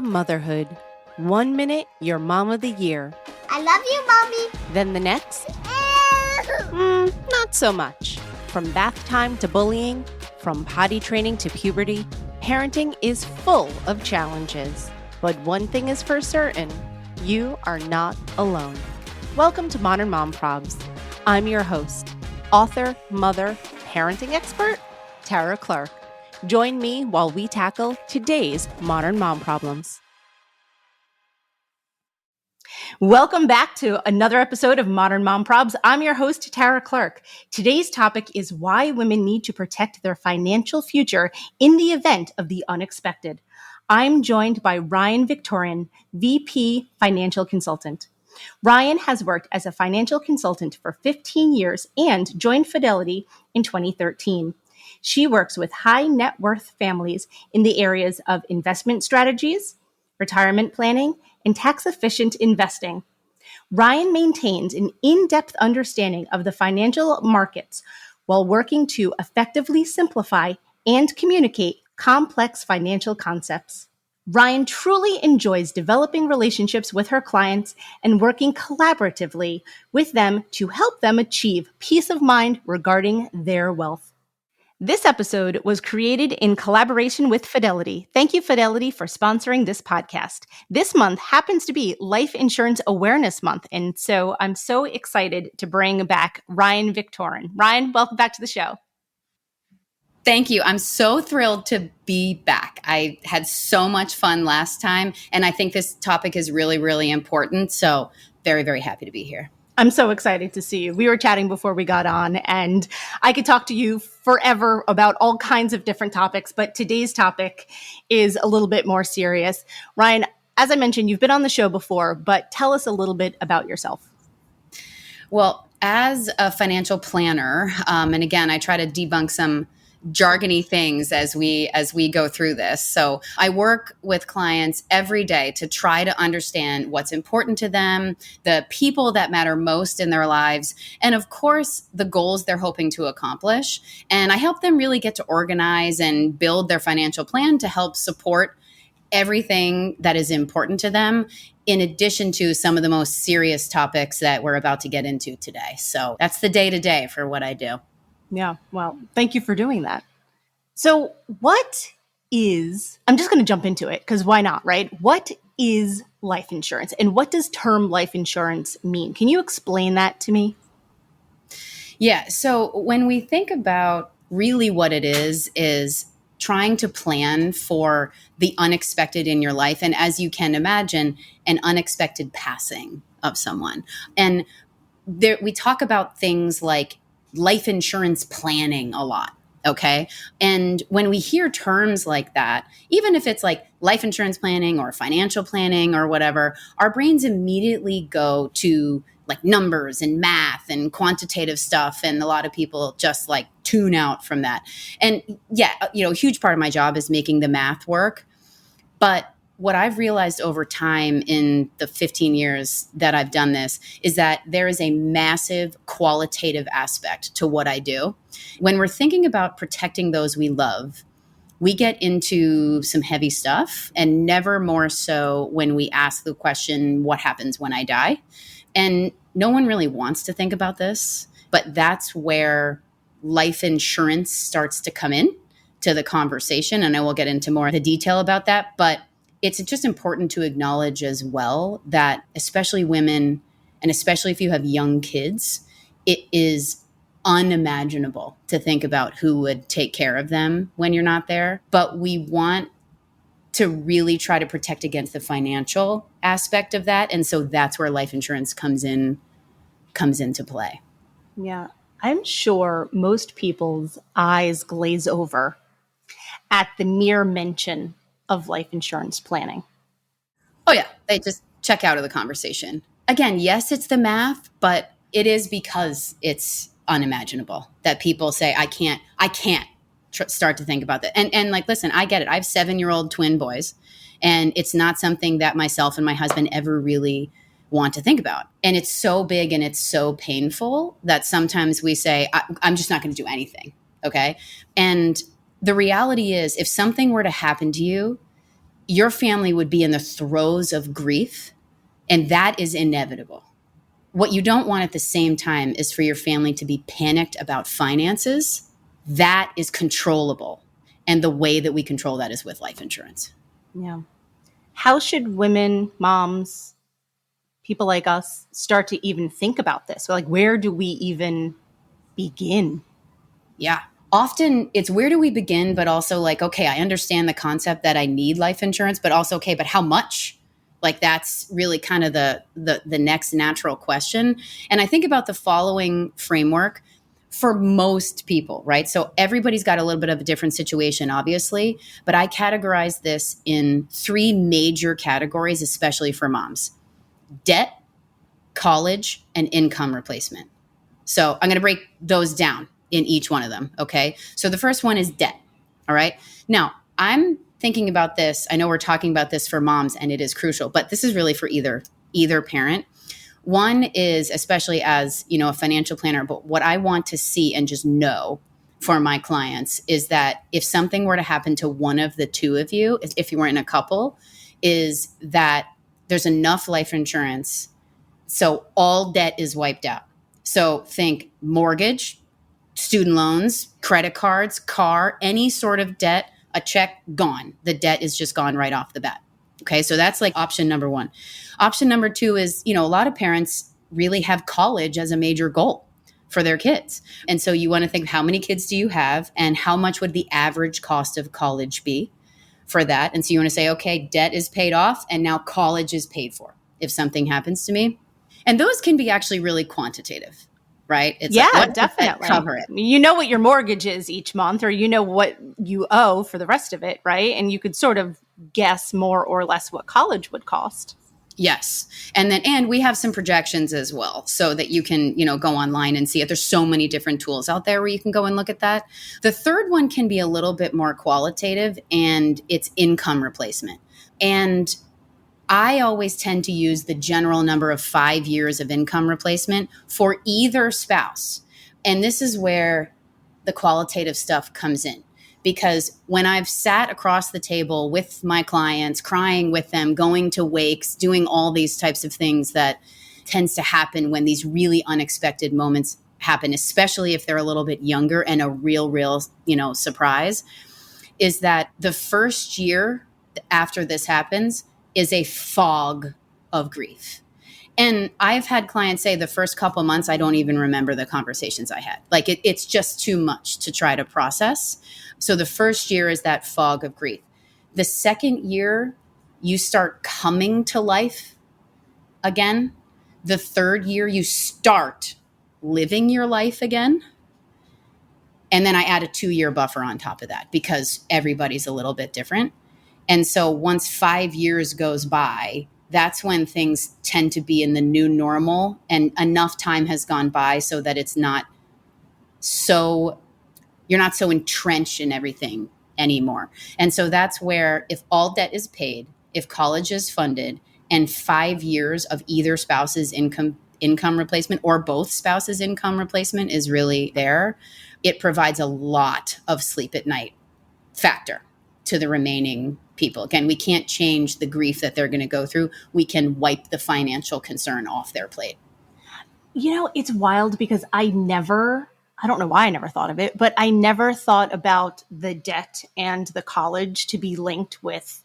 Motherhood. 1 minute, you're mom of the year. I love you, Mommy. Then the next, not so much. From bath time to bullying, from potty training to puberty, parenting is full of challenges. But one thing is for certain, you are not alone. Welcome to Modern Mom Probs. I'm your host, author, mother, parenting expert, Tara Clark. Join me while we tackle today's modern mom problems. Welcome back to another episode of Modern Mom Probs. I'm your host, Tara Clark. Today's topic is why women need to protect their financial future in the event of the unexpected. I'm joined by Ryan Viktorin, VP Financial Consultant. Ryan has worked as a financial consultant for 15 years and joined Fidelity in 2013. She works with high net worth families in the areas of investment strategies, retirement planning, and tax-efficient investing. Ryan maintains an in-depth understanding of the financial markets while working to effectively simplify and communicate complex financial concepts. Ryan truly enjoys developing relationships with her clients and working collaboratively with them to help them achieve peace of mind regarding their wealth. This episode was created in collaboration with Fidelity. Thank you, Fidelity, for sponsoring this podcast. This month happens to be Life Insurance Awareness Month, and so I'm so excited to bring back Ryan Viktorin. Ryan, welcome back to the show. Thank you. I'm so thrilled to be back. I had so much fun last time, and I think this topic is really, really important. So very, very happy to be here. I'm so excited to see you. We were chatting before we got on, and I could talk to you forever about all kinds of different topics, but today's topic is a little bit more serious. Ryan, as I mentioned, you've been on the show before, but tell us a little bit about yourself. Well, as a financial planner, and again, I try to debunk some jargony things as we go through this. So I work with clients every day to try to understand what's important to them, the people that matter most in their lives, and of course, the goals they're hoping to accomplish. And I help them really get to organize and build their financial plan to help support everything that is important to them, in addition to some of the most serious topics that we're about to get into today. So that's the day-to-day for what I do. Yeah, well, thank you for doing that. So I'm just going to jump into it because why not, right? What is life insurance and what does term life insurance mean? Can you explain that to me? Yeah, so when we think about really what it is trying to plan for the unexpected in your life. And as you can imagine, an unexpected passing of someone. And we talk about things like life insurance planning a lot. Okay. And when we hear terms like that, even if it's like life insurance planning or financial planning or whatever, our brains immediately go to like numbers and math and quantitative stuff. And a lot of people just like tune out from that. And yeah, a huge part of my job is making the math work. But what I've realized over time in the 15 years that I've done this is that there is a massive qualitative aspect to what I do. When we're thinking about protecting those we love, we get into some heavy stuff, and never more so when we ask the question, what happens when I die? And no one really wants to think about this, but that's where life insurance starts to come in to the conversation. And I will get into more of the detail about that, but it's just important to acknowledge as well that especially women, and especially if you have young kids, it is unimaginable to think about who would take care of them when you're not there. But we want to really try to protect against the financial aspect of that. And so that's where life insurance comes into play. Yeah, I'm sure most people's eyes glaze over at the mere mention of life insurance planning. Oh yeah, they just check out of the conversation. Again, yes, it's the math, but it is because it's unimaginable that people say, I can't start to think about that. And like, listen, I get it. I have 7-year-old twin boys, and it's not something that myself and my husband ever really want to think about. And it's so big and it's so painful that sometimes we say, I'm just not going to do anything. Okay. And the reality is, if something were to happen to you, your family would be in the throes of grief, and that is inevitable. What you don't want at the same time is for your family to be panicked about finances. That is controllable. And the way that we control that is with life insurance. Yeah. How should women, moms, people like us start to even think about this? So, like, where do we even begin? Yeah. Often it's where do we begin, but also like, okay, I understand the concept that I need life insurance, but also, okay, but how much? Like that's really kind of the next natural question. And I think about the following framework for most people, right? So everybody's got a little bit of a different situation, obviously, but I categorize this in three major categories, especially for moms: debt, college, and income replacement. So I'm going to break those down in each one of them. Okay. So the first one is debt. All right. Now I'm thinking about this. I know we're talking about this for moms and it is crucial, but this is really for either parent. One is, especially as, you know, a financial planner, but what I want to see and just know for my clients is that if something were to happen to one of the two of you, if you were in a couple, is that there's enough life insurance so all debt is wiped out. So think mortgage, student loans, credit cards, car, any sort of debt, a check, gone. The debt is just gone right off the bat. Okay, so that's like option number one. Option number two is, you know, a lot of parents really have college as a major goal for their kids. And so you want to think, how many kids do you have and how much would the average cost of college be for that? And so you want to say, okay, debt is paid off and now college is paid for if something happens to me. And those can be actually really quantitative, right? It's Yeah, like, what definitely. cover it? You know what your mortgage is each month, or you know what you owe for the rest of it, right? And you could sort of guess more or less what college would cost. Yes. And we have some projections as well so that you can, you know, go online and see it. There's so many different tools out there where you can go and look at that. The third one can be a little bit more qualitative, and it's income replacement. And I always tend to use the general number of 5 years of income replacement for either spouse. And this is where the qualitative stuff comes in. Because when I've sat across the table with my clients, crying with them, going to wakes, doing all these types of things that tends to happen when these really unexpected moments happen, especially if they're a little bit younger and a real, you know, surprise, is that the first year after this happens is a fog of grief. And I've had clients say the first couple months, I don't even remember the conversations I had. Like it's just too much to try to process. So the first year is that fog of grief. The second year, you start coming to life again. The third year, you start living your life again. And then I add a 2-year buffer on top of that because everybody's a little bit different. And so once 5 years goes by, that's when things tend to be in the new normal and enough time has gone by so that it's not so, you're not so entrenched in everything anymore. And so that's where if all debt is paid, if college is funded, and 5 years of either spouse's income replacement or both spouses' income replacement is really there, it provides a lot of sleep at night factor to the remaining people. Again, we can't change the grief that they're going to go through. We can wipe the financial concern off their plate. You know, it's wild because I don't know why I never thought of it, but I never thought about the debt and the college to be linked with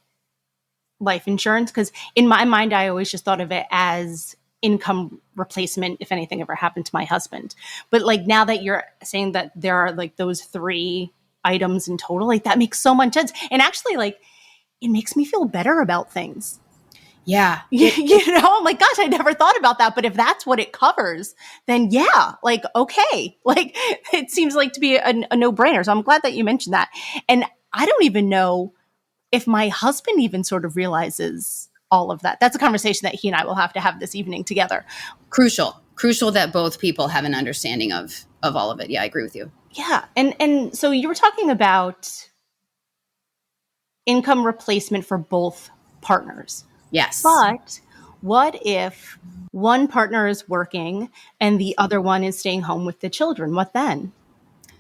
life insurance. Because in my mind, I always just thought of it as income replacement if anything ever happened to my husband. But like now that you're saying that there are like those 3 items in total, like that makes so much sense. And actually, like, it makes me feel better about things. Yeah. You know, I'm like, gosh, I never thought about that. But if that's what it covers, then yeah, like, okay. Like, it seems like to be a no-brainer. So I'm glad that you mentioned that. And I don't even know if my husband even sort of realizes all of that. That's a conversation that he and I will have to have this evening together. Crucial that both people have an understanding of all of it. Yeah, I agree with you. Yeah. And so you were talking about income replacement for both partners. Yes. But what if one partner is working and the other one is staying home with the children? What then?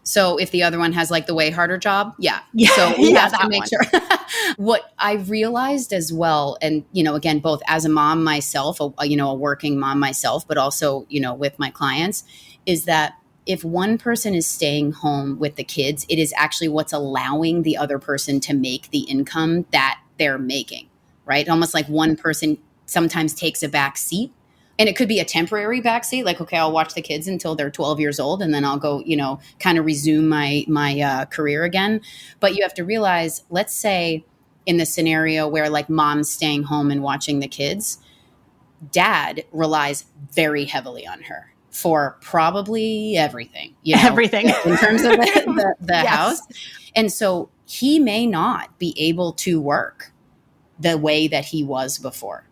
So if the other one has like the way harder job, yeah. Yeah, So we yeah, have to that make one. sure. What I realized as well, and again, both as a mom myself, a working mom myself, but also with my clients, is that if one person is staying home with the kids, it is actually what's allowing the other person to make the income that they're making, right? Almost like one person sometimes takes a back seat. And it could be a temporary backseat, like, okay, I'll watch the kids until they're 12 years old, and then I'll go, kind of resume my career again. But you have to realize, let's say in the scenario where like mom's staying home and watching the kids, dad relies very heavily on her for probably everything, Everything. in terms of the Yes. house. And so he may not be able to work the way that he was before.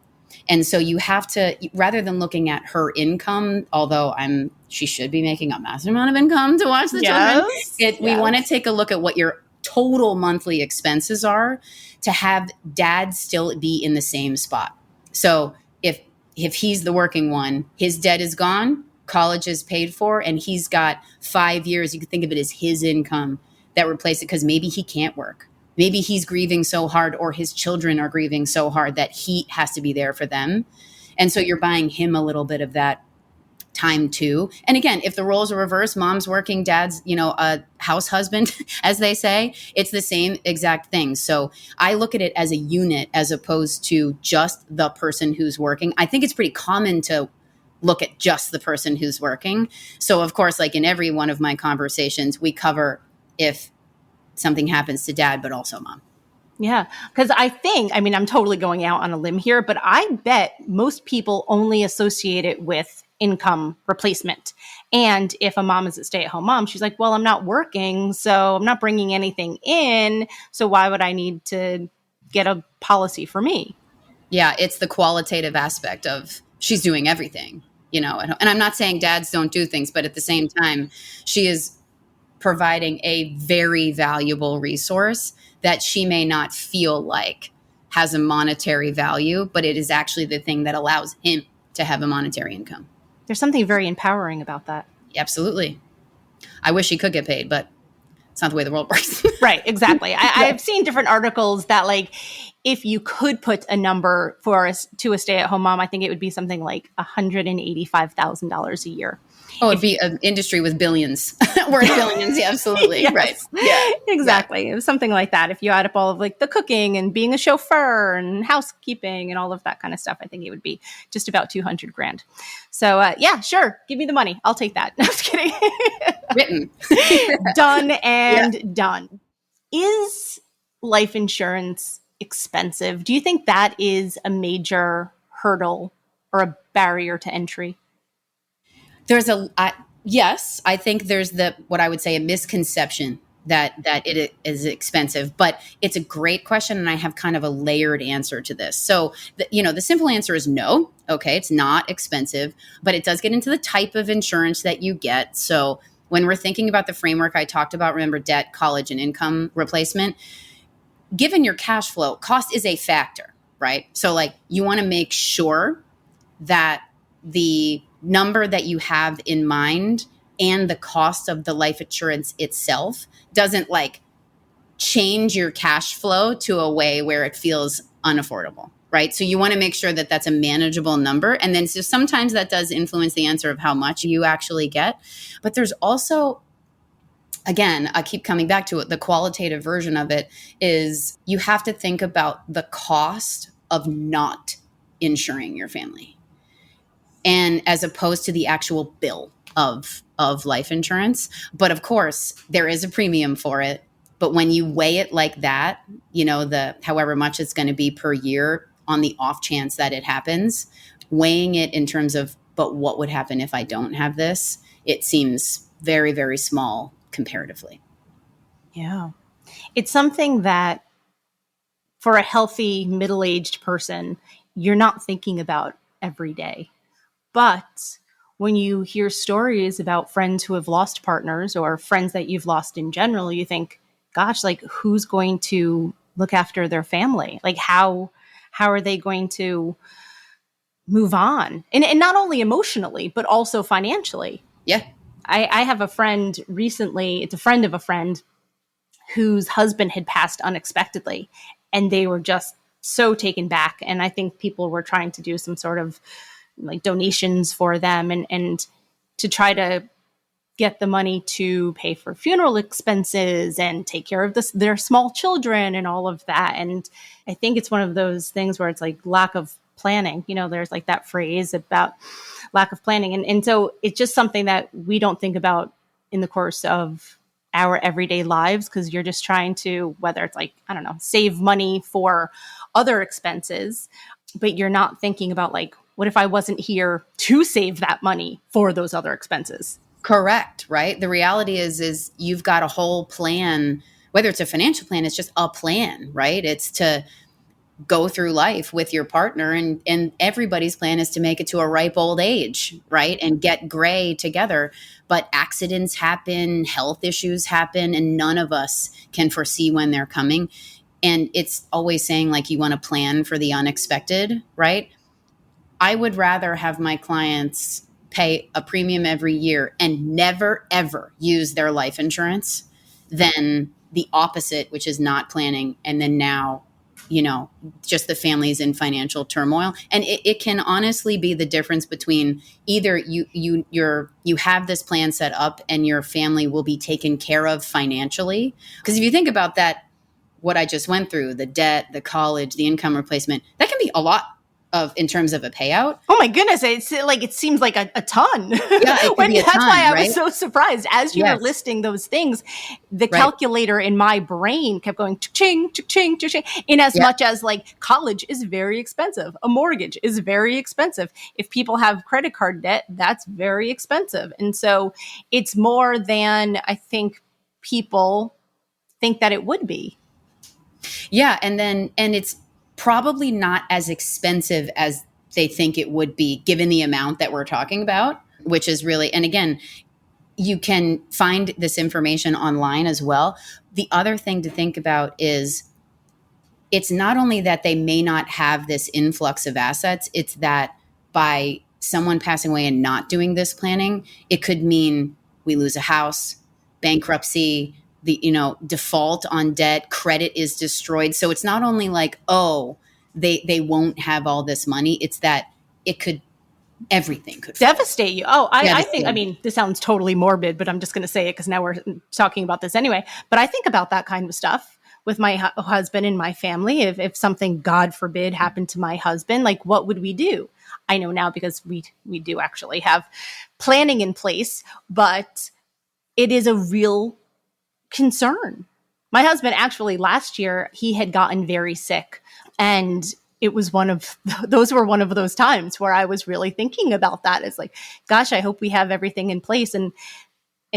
And so you have to, rather than looking at her income, although she should be making a massive amount of income to watch the children, we want to take a look at what your total monthly expenses are to have dad still be in the same spot. So if he's the working one, his debt is gone, college is paid for, and he's got 5 years, you could think of it as his income that replaces it, because maybe he can't work. Maybe he's grieving so hard, or his children are grieving so hard that he has to be there for them. And so you're buying him a little bit of that time too. And again, if the roles are reversed, mom's working, dad's, a house husband, as they say, it's the same exact thing. So I look at it as a unit as opposed to just the person who's working. I think it's pretty common to look at just the person who's working. So of course, like in every one of my conversations, we cover if something happens to dad, but also mom. Yeah. Because I'm totally going out on a limb here, but I bet most people only associate it with income replacement. And if a mom is a stay-at-home mom, she's like, well, I'm not working, so I'm not bringing anything in. So why would I need to get a policy for me? Yeah. It's the qualitative aspect of she's doing everything, and I'm not saying dads don't do things, but at the same time, she is providing a very valuable resource that she may not feel like has a monetary value, but it is actually the thing that allows him to have a monetary income. There's something very empowering about that. Absolutely. I wish he could get paid, but it's not the way the world works. Right, exactly. I've seen different articles that like, if you could put a number to a stay-at-home mom, I think it would be something like $185,000 a year. Oh, it'd be an industry with billions, worth billions. Yeah, absolutely. Yes. Right. Yeah. Exactly. Yeah. It was something like that. If you add up all of like the cooking and being a chauffeur and housekeeping and all of that kind of stuff, I think it would be just about $200,000. So yeah, sure. Give me the money. I'll take that. No, just kidding. Written. Done and done. Is life insurance expensive? Do you think that is a major hurdle or a barrier to entry? There's yes, I think there's what I would say a misconception that it is expensive, but it's a great question. And I have kind of a layered answer to this. So, the simple answer is no. Okay. It's not expensive, but it does get into the type of insurance that you get. So when we're thinking about the framework I talked about, remember debt, college, and income replacement, given your cash flow, cost is a factor, right? So like you want to make sure that the number that you have in mind and the cost of the life insurance itself doesn't like change your cash flow to a way where it feels unaffordable, right? So you want to make sure that that's a manageable number. And then so sometimes that does influence the answer of how much you actually get. But there's also, again, I keep coming back to it, the qualitative version of it is you have to think about the cost of not insuring your family. And as opposed to the actual bill of life insurance. But of course, there is a premium for it. But when you weigh it like that, the however much it's going to be per year on the off chance that it happens, weighing it in terms of, but what would happen if I don't have this? It seems very, very small comparatively. Yeah. It's something that for a healthy middle-aged person, you're not thinking about every day. But when you hear stories about friends who have lost partners or friends that you've lost in general, you think, gosh, like who's going to look after their family? Like how are they going to move on? And not only emotionally, but also financially. Yeah. I have a friend recently, it's a friend of a friend whose husband had passed unexpectedly, and they were just so taken back. And I think people were trying to do some sort of like donations for them and to try to get the money to pay for funeral expenses and take care of their small children and all of that. And I think it's one of those things where it's like lack of planning. You know, there's like that phrase about lack of planning. And so it's just something that we don't think about in the course of our everyday lives, because you're just trying to, whether it's like, I don't know, save money for other expenses, but you're not thinking about like, what if I wasn't here to save that money for those other expenses? Correct, right? The reality is you've got a whole plan, whether it's a financial plan, it's just a plan, right? It's to go through life with your partner, and everybody's plan is to make it to a ripe old age, right? And get gray together. But accidents happen, health issues happen, and none of us can foresee when they're coming. And it's always saying like you want to plan for the unexpected, right? I would rather have my clients pay a premium every year and never, ever use their life insurance than the opposite, which is not planning. And then now, you know, just the family's in financial turmoil. And it can honestly be the difference between either you have this plan set up and your family will be taken care of financially. Because if you think about that, what I just went through, the debt, the college, the income replacement, that can be a lot in terms of a payout. Oh my goodness. It's like, it seems like a ton. Yeah, it could be a That's ton, why I right? was so surprised. As you were Yes. listing those things, the Right. calculator in my brain kept going ching, ching, ching, in as much as like college is very expensive. A mortgage is very expensive. If people have credit card debt, that's very expensive. And so it's more than I think people think that it would be. Yeah. And it's probably not as expensive as they think it would be given the amount that we're talking about, which is really, and again, you can find this information online as well. The other thing to think about is it's not only that they may not have this influx of assets, it's that by someone passing away and not doing this planning, it could mean we lose a house, bankruptcy, the default on debt, credit is destroyed. So it's not only like, oh, they won't have all this money, it's that it could, everything could devastate you. Oh, I think, Devastate. I mean, this sounds totally morbid, but I'm just going to say it because now we're talking about this anyway. But I think about that kind of stuff with my husband and my family. If something, God forbid, happened to my husband, like what would we do? I know now because we do actually have planning in place, but it is a real concern. My husband actually last year, he had gotten very sick, and it was one of those times where I was really thinking about that. It's like, gosh, I hope we have everything in place. And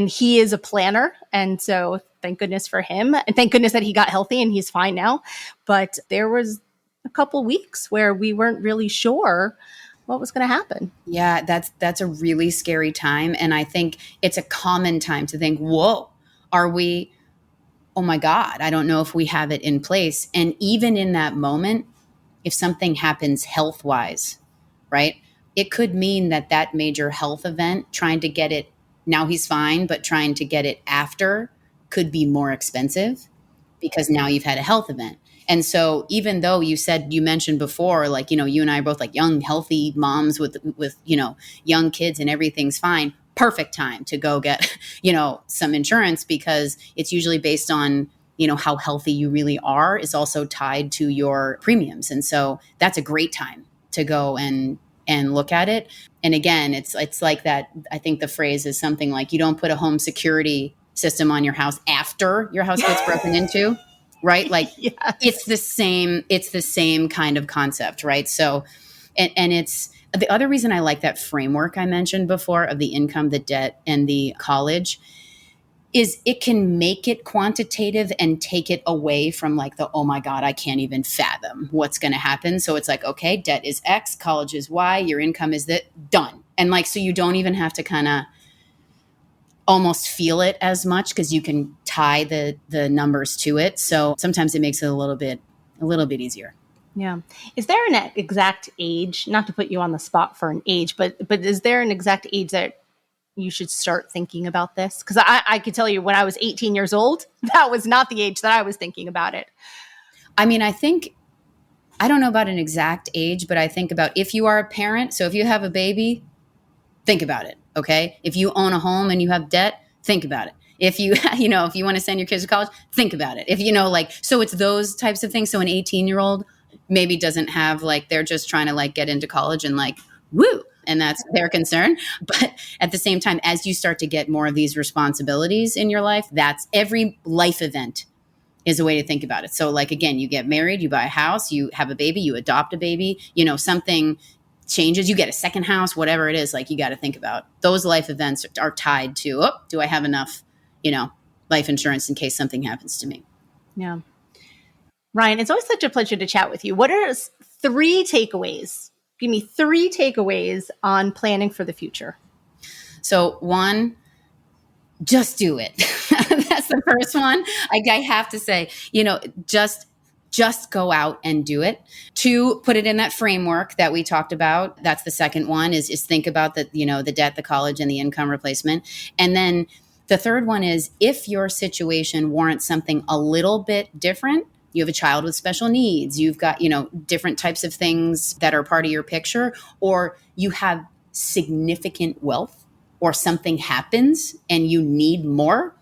he is a planner. And so thank goodness for him. And thank goodness that he got healthy and he's fine now. But there was a couple weeks where we weren't really sure what was going to happen. Yeah, that's a really scary time. And I think it's a common time to think, whoa, oh my God, I don't know if we have it in place. And even in that moment, if something happens health-wise, right, it could mean that major health event, trying to get it, now he's fine, but trying to get it after could be more expensive because now you've had a health event. And so even though you mentioned before, like, you and I are both like young, healthy moms with young kids and everything's fine, perfect time to go get, some insurance, because it's usually based on, how healthy you really are is also tied to your premiums. And so that's a great time to go and look at it. And again, it's like that. I think the phrase is something like, you don't put a home security system on your house after your house gets broken into, right? Like Yes. it's the same kind of concept, right? So, and it's the other reason I like that framework I mentioned before of the income, the debt, and the college is it can make it quantitative and take it away from like oh my God, I can't even fathom what's going to happen. So it's like, okay, debt is X, college is Y, your income is that, done. And like, so you don't even have to kind of almost feel it as much because you can tie the numbers to it. So sometimes it makes it a little bit easier. Yeah. Is there an exact age, not to put you on the spot for an age, but is there an exact age that you should start thinking about this? Because I could tell you when I was 18 years old, that was not the age that I was thinking about it. I mean, I don't know about an exact age, but I think about if you are a parent. So if you have a baby, think about it. Okay. If you own a home and you have debt, think about it. If you, if you want to send your kids to college, think about it. If so it's those types of things. So an 18-year-old maybe doesn't have they're just trying to get into college and woo. And that's their concern. But at the same time, as you start to get more of these responsibilities in your life, that's every life event is a way to think about it. So again, you get married, you buy a house, you have a baby, you adopt a baby, something changes, you get a second house, whatever it is, you got to think about those life events are tied to, do I have enough, life insurance in case something happens to me? Yeah. Ryan, it's always such a pleasure to chat with you. What are 3 takeaways? Give me 3 takeaways on planning for the future. So 1, just do it. That's the first one. I have to say, just go out and do it. 2, put it in that framework that we talked about. That's the second one is think about the debt, the college, and the income replacement. And then the third one is if your situation warrants something a little bit different, you have a child with special needs, you've got, different types of things that are part of your picture, or you have significant wealth, or something happens and you need more,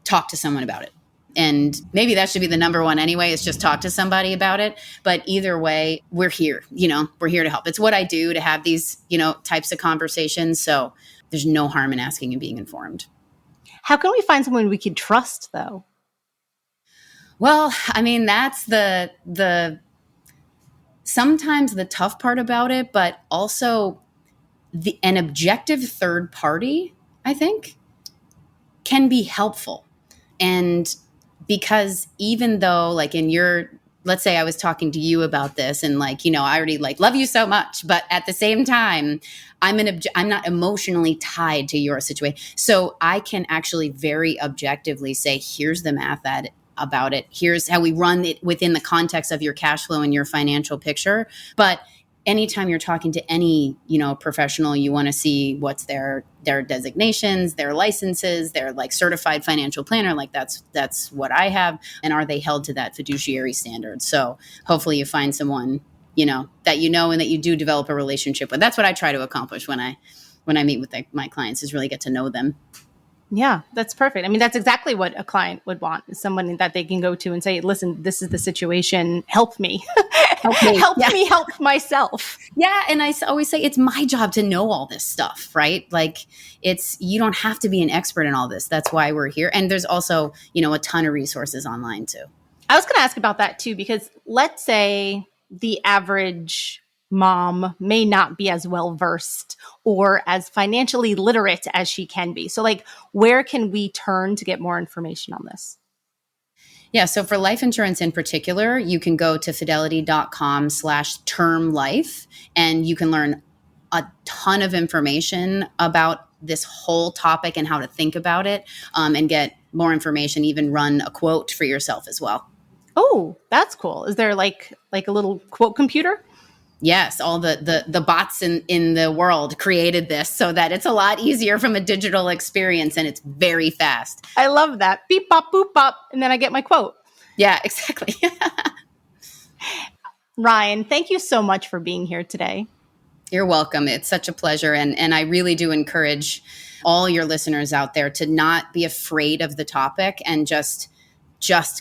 talk to someone about it. And maybe that should be the number one anyway, is just talk to somebody about it. But either way, we're here, we're here to help. It's what I do to have these, types of conversations. So there's no harm in asking and being informed. How can we find someone we can trust though? Well, I mean, that's the sometimes the tough part about it, but also an objective third party, I think, can be helpful. And because even though let's say I was talking to you about this and I already love you so much, but at the same time, I'm not emotionally tied to your situation. So I can actually very objectively say, here's the math about it. Here's how we run it within the context of your cash flow and your financial picture. But anytime you're talking to any, professional, you want to see what's their designations, their licenses, their certified financial planner. That's what I have. And are they held to that fiduciary standard? So hopefully you find someone, that and that you do develop a relationship with. That's what I try to accomplish when I meet with my clients, is really get to know them. Yeah, that's perfect. I mean, that's exactly what a client would want, is someone that they can go to and say, listen, this is the situation. Help me. Help me help myself. Yeah. And I always say it's my job to know all this stuff, right? You don't have to be an expert in all this. That's why we're here. And there's also, a ton of resources online too. I was going to ask about that too, because let's say the average mom may not be as well versed or as financially literate as she can be. So where can we turn to get more information on this? Yeah. So for life insurance in particular, you can go to fidelity.com/term life, and you can learn a ton of information about this whole topic and how to think about it, and get more information, even run a quote for yourself as well. Oh, that's cool. Is there a little quote computer? Yes, all the bots in the world created this so that it's a lot easier from a digital experience, and it's very fast. I love that. Beep, bop, boop, bop, and then I get my quote. Yeah, exactly. Ryan, thank you so much for being here today. You're welcome. It's such a pleasure. And I really do encourage all your listeners out there to not be afraid of the topic, and just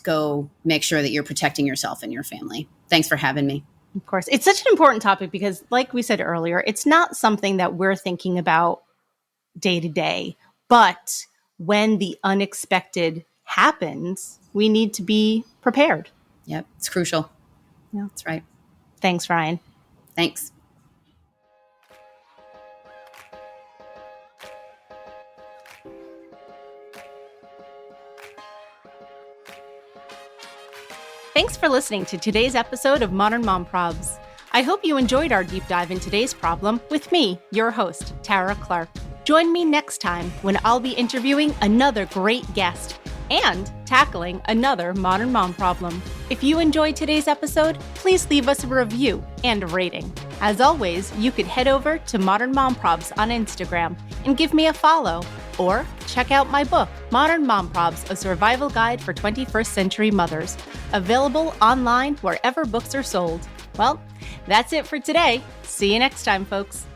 go make sure that you're protecting yourself and your family. Thanks for having me. Of course. It's such an important topic because, like we said earlier, it's not something that we're thinking about day to day. But when the unexpected happens, we need to be prepared. Yep. It's crucial. Yeah, that's right. Thanks, Ryan. Thanks. Thanks for listening to today's episode of Modern Mom Probs. I hope you enjoyed our deep dive in today's problem with me, your host, Tara Clark. Join me next time when I'll be interviewing another great guest and tackling another modern mom problem. If you enjoyed today's episode, please leave us a review and a rating. As always, you could head over to Modern Mom Probs on Instagram and give me a follow, or check out my book, Modern Mom Probs, A Survival Guide for 21st Century Mothers, available online wherever books are sold. Well, that's it for today. See you next time, folks.